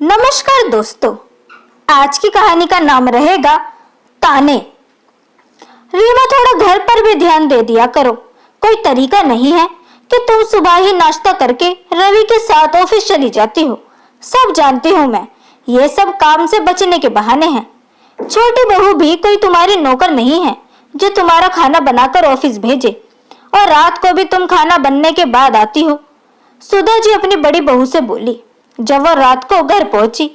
नमस्कार दोस्तों, आज की कहानी का नाम रहेगा ताने। रीमा, थोड़ा घर पर भी ध्यान दे दिया करो। कोई तरीका नहीं है कि तुम सुबह ही नाश्ता करके रवि के साथ ऑफिस चली जाती हो। सब जानती हूँ मैं, ये सब काम से बचने के बहाने हैं। छोटी बहू भी कोई तुम्हारी नौकर नहीं है जो तुम्हारा खाना बनाकर ऑफिस भेजे, और रात को भी तुम खाना बनने के बाद आती हो। सुधा जी अपनी बड़ी बहू से बोली जब वो रात को घर पहुंची।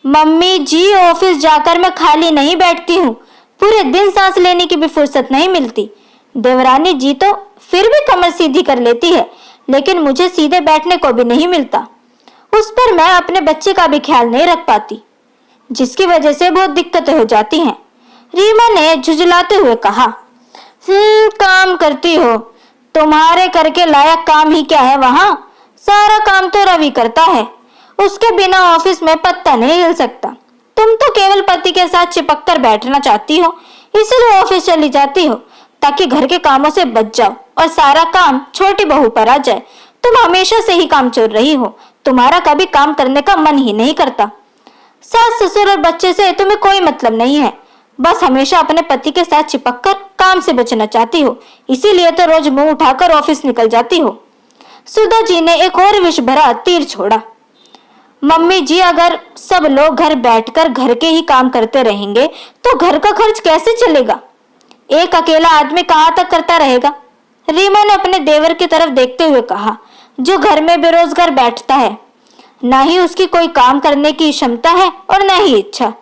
मम्मी जी, ऑफिस जाकर मैं खाली नहीं बैठती हूँ, पूरे दिन सांस लेने की भी फुर्सत नहीं मिलती। देवरानी जी तो फिर भी कमर सीधी कर लेती है, लेकिन मुझे सीधे बैठने को भी नहीं मिलता। उस पर मैं अपने बच्चे का भी ख्याल नहीं रख पाती, जिसकी वजह से बहुत दिक्कतें हो जाती हैं। रीमा ने झुंझलाते हुए कहा, काम करती हो, तुम्हारे करके लायक काम ही क्या है वहां? सारा काम तो रवि करता है, उसके बिना ऑफिस में पत्ता नहीं हिल सकता। तुम तो केवल पति के साथ चिपक कर बैठना चाहती हो, इसलिए ऑफिस चली जाती हो ताकि घर के कामों से बच जाओ और सारा काम छोटी बहू पर आ जाए। तुम हमेशा से ही काम चोर रही हो, तुम्हारा कभी काम करने का मन ही नहीं करता। सास ससुर और बच्चे से तुम्हें कोई मतलब नहीं है, बस हमेशा अपने पति के साथ चिपक कर काम से बचना चाहती हो, इसीलिए तो रोज मुंह उठाकर ऑफिस निकल जाती हो। सुधा जी ने एक और विष भरा तीर छोड़ा। मम्मी जी, अगर सब लोग घर बैठकर घर के ही काम करते रहेंगे तो घर का खर्च कैसे चलेगा? एक अकेला आदमी कहाँ तक करता रहेगा? रीमा ने अपने देवर की तरफ देखते हुए कहा, जो घर में बेरोजगार बैठता है, ना ही उसकी कोई काम करने की क्षमता है और न ही इच्छा।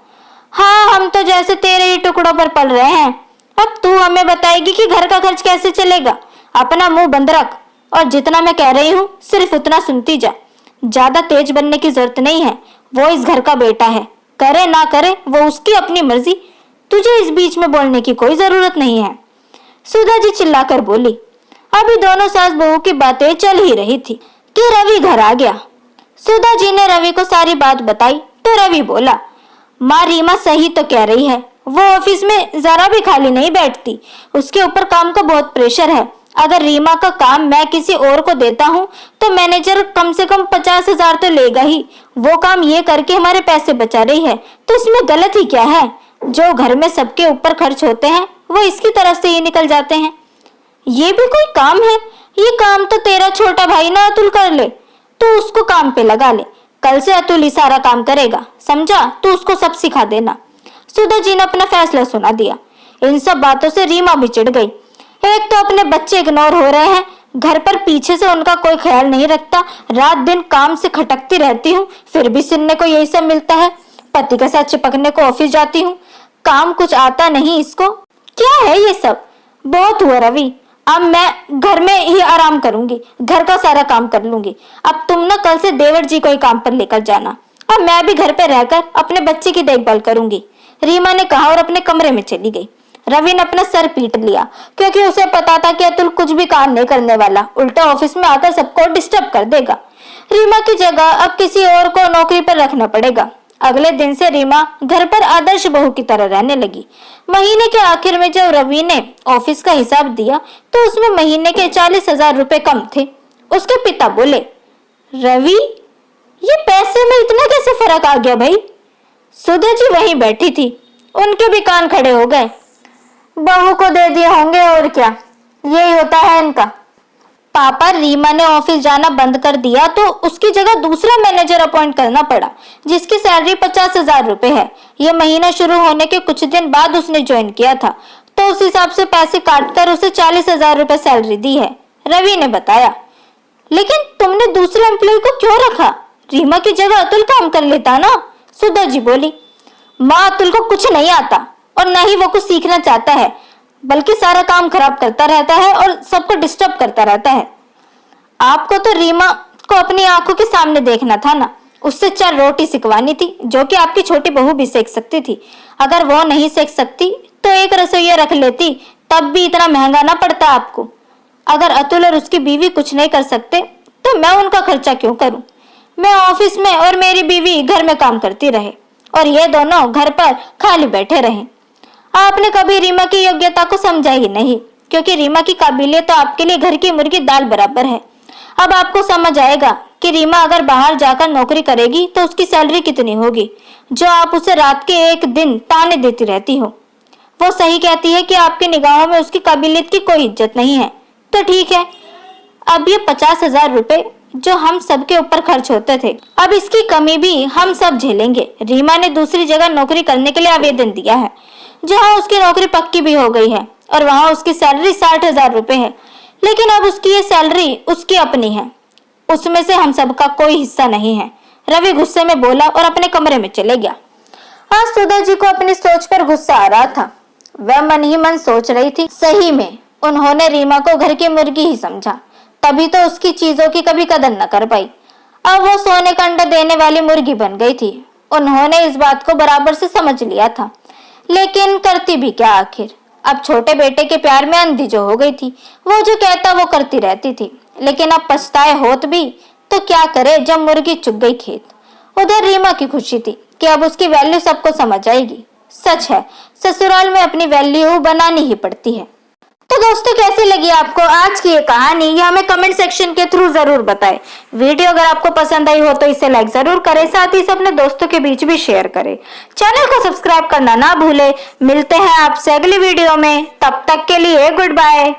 हाँ, हम तो जैसे तेरे ही टुकड़ों पर पल रहे हैं। अब तू हमें बताएगी कि घर का खर्च कैसे चलेगा? अपना मुंह बंद रख और जितना मैं कह रही हूँ सिर्फ उतना सुनती जा। ज्यादा तेज बनने की जरूरत नहीं है, वो इस घर का बेटा है, करे ना करे वो उसकी अपनी मर्जी, तुझे इस बीच में बोलने की कोई जरूरत नहीं है। सुधा जी चिल्लाकर बोली। अभी दोनों सास बहू की बातें चल ही रही थी कि रवि घर आ गया। सुधा जी ने रवि को सारी बात बताई तो रवि बोला, माँ रीमा सही तो कह रही है, वो ऑफिस में जरा भी खाली नहीं बैठती, उसके ऊपर काम का बहुत प्रेशर है। अगर रीमा का काम मैं किसी और को देता हूँ तो मैनेजर कम से कम 50,000 तो लेगा ही। वो काम ये करके हमारे पैसे बचा रही है, तो इसमें गलत ही क्या है? जो घर में सबके ऊपर खर्च होते हैं वो इसकी तरफ से ही निकल जाते हैं। ये भी कोई काम है? ये काम तो तेरा छोटा भाई ना अतुल कर ले, तो उसको काम पे लगा ले। कल से अतुल ही सारा काम करेगा, समझा? तो उसको सब सिखा देना। सुधा जी ने अपना फैसला सुना दिया। इन सब बातों से रीमा भी चिढ़ गई। एक तो अपने बच्चे इग्नोर हो रहे हैं, घर पर पीछे से उनका कोई ख्याल नहीं रखता, रात दिन काम से खटकती रहती हूँ, फिर भी सुनने को यही सब मिलता है। पति के साथ चिपकने को ऑफिस जाती हूँ, काम कुछ आता नहीं इसको। क्या है ये सब? बहुत हुआ रवि, अब मैं घर में ही आराम करूंगी, घर का सारा काम कर लूंगी। अब तुम ना कल से देवर जी को ही काम पर लेकर जाना, अब मैं भी घर पे रहकर अपने बच्चे की देखभाल करूंगी, रीमा ने कहा और अपने कमरे में चली गई। रवि ने अपना सर पीट लिया, क्योंकि उसे पता था कि अतुल कुछ भी काम नहीं करने वाला, उल्टा ऑफिस में आकर सबको डिस्टर्ब कर देगा। रीमा की जगह अब किसी और को नौकरी पर रखना पड़ेगा। अगले दिन से रीमा घर पर आदर्श बहू की तरह रहने लगी। महीने के आखिर में जब रवि ने ऑफिस का हिसाब दिया तो उसमें महीने के 40,000 रुपए कम थे। उसके पिता बोले, रवि, ये पैसे में इतना कैसे फर्क आ गया भाई? सुधा जी वहीं बैठी थी, उनके भी कान खड़े हो गए। बहू को दे दिए होंगे और क्या, यही होता है इनका। पापा, रीमा ने ऑफिस जाना बंद कर दिया तो उसकी जगह दूसरा मैनेजर अपॉइंट करना पड़ा, जिसकी सैलरी 50,000 रुपए है। ये महीना शुरू होने के कुछ दिन बाद उसने ज्वाइन किया था, तो उस हिसाब से पैसे काटकर उसे 40,000 रुपए सैलरी दी है, रवि ने बताया। लेकिन तुमने दूसरे एम्प्लॉय को क्यों रखा? रीमा की जगह अतुल काम कर लेता ना, सुधा जी बोली। माँ, अतुल को कुछ नहीं आता और न ही वो कुछ सीखना चाहता है, बल्कि सारा काम खराब करता रहता है और सबको डिस्टर्ब करता रहता है। आपको तो रीमा को अपनी आंखों के सामने देखना था ना, उससे 4 रोटी सिखवानी थी, जो कि आपकी छोटी बहू भी सेक सकती थी। अगर वो नहीं सेक सकती तो एक रसोइया रख लेती, तब भी इतना महंगा ना पड़ता आपको। अगर अतुल और उसकी बीवी कुछ नहीं कर सकते तो मैं उनका खर्चा क्यों करूं? मैं ऑफिस में और मेरी बीवी घर में काम करती रहे और ये दोनों घर पर खाली बैठे रहे। आपने कभी रीमा की योग्यता को समझा ही नहीं, क्योंकि रीमा की काबिलियत तो आपके लिए घर की मुर्गी दाल बराबर है। अब आपको समझ आएगा कि रीमा अगर बाहर जाकर नौकरी करेगी तो उसकी सैलरी कितनी होगी, जो आप उसे रात के एक दिन ताने देती रहती हो। वो सही कहती है कि आपकी निगाहों में उसकी काबिलियत की कोई इज्जत नहीं है। तो ठीक है, अब ये 50,000 रुपए जो हम सबके ऊपर खर्च होते थे, अब इसकी कमी भी हम सब झेलेंगे। रीमा ने दूसरी जगह नौकरी करने के लिए आवेदन दिया है, जहां उसकी नौकरी पक्की भी हो गई है और वहां उसकी सैलरी 60,000 रुपए है। लेकिन अब उसकी ये सैलरी उसकी अपनी है, उसमें से हम सबका कोई हिस्सा नहीं है। रवि गुस्से में बोला और अपने कमरे में चले गया। आज सुधा जी को अपनी सोच पर गुस्सा आ रहा था। वह मन ही मन सोच रही थी, सही में उन्होंने रीमा को घर की मुर्गी ही समझा, तभी तो उसकी चीजों की कभी कदर न कर पाई। अब वो सोने का अंडा देने वाली मुर्गी बन गई थी। उन्होंने इस बात को बराबर से समझ लिया था, लेकिन करती भी क्या आखिर। अब छोटे बेटे के प्यार में अंधी जो हो गई थी, वो जो कहता वो करती रहती थी। लेकिन अब पछताए होत भी तो क्या करे जब मुर्गी चुग गई खेत। उधर रीमा की खुशी थी कि अब उसकी वैल्यू सबको समझ आएगी। सच है, ससुराल में अपनी वैल्यू बनानी ही पड़ती है। तो दोस्तों, कैसी लगी आपको आज की ये कहानी, ये हमें कमेंट सेक्शन के थ्रू जरूर बताएं। वीडियो अगर आपको पसंद आई हो तो इसे लाइक जरूर करें, साथ ही इसे अपने दोस्तों के बीच भी शेयर करें। चैनल को सब्सक्राइब करना ना भूलें। मिलते हैं आपसे अगली वीडियो में, तब तक के लिए गुड बाय।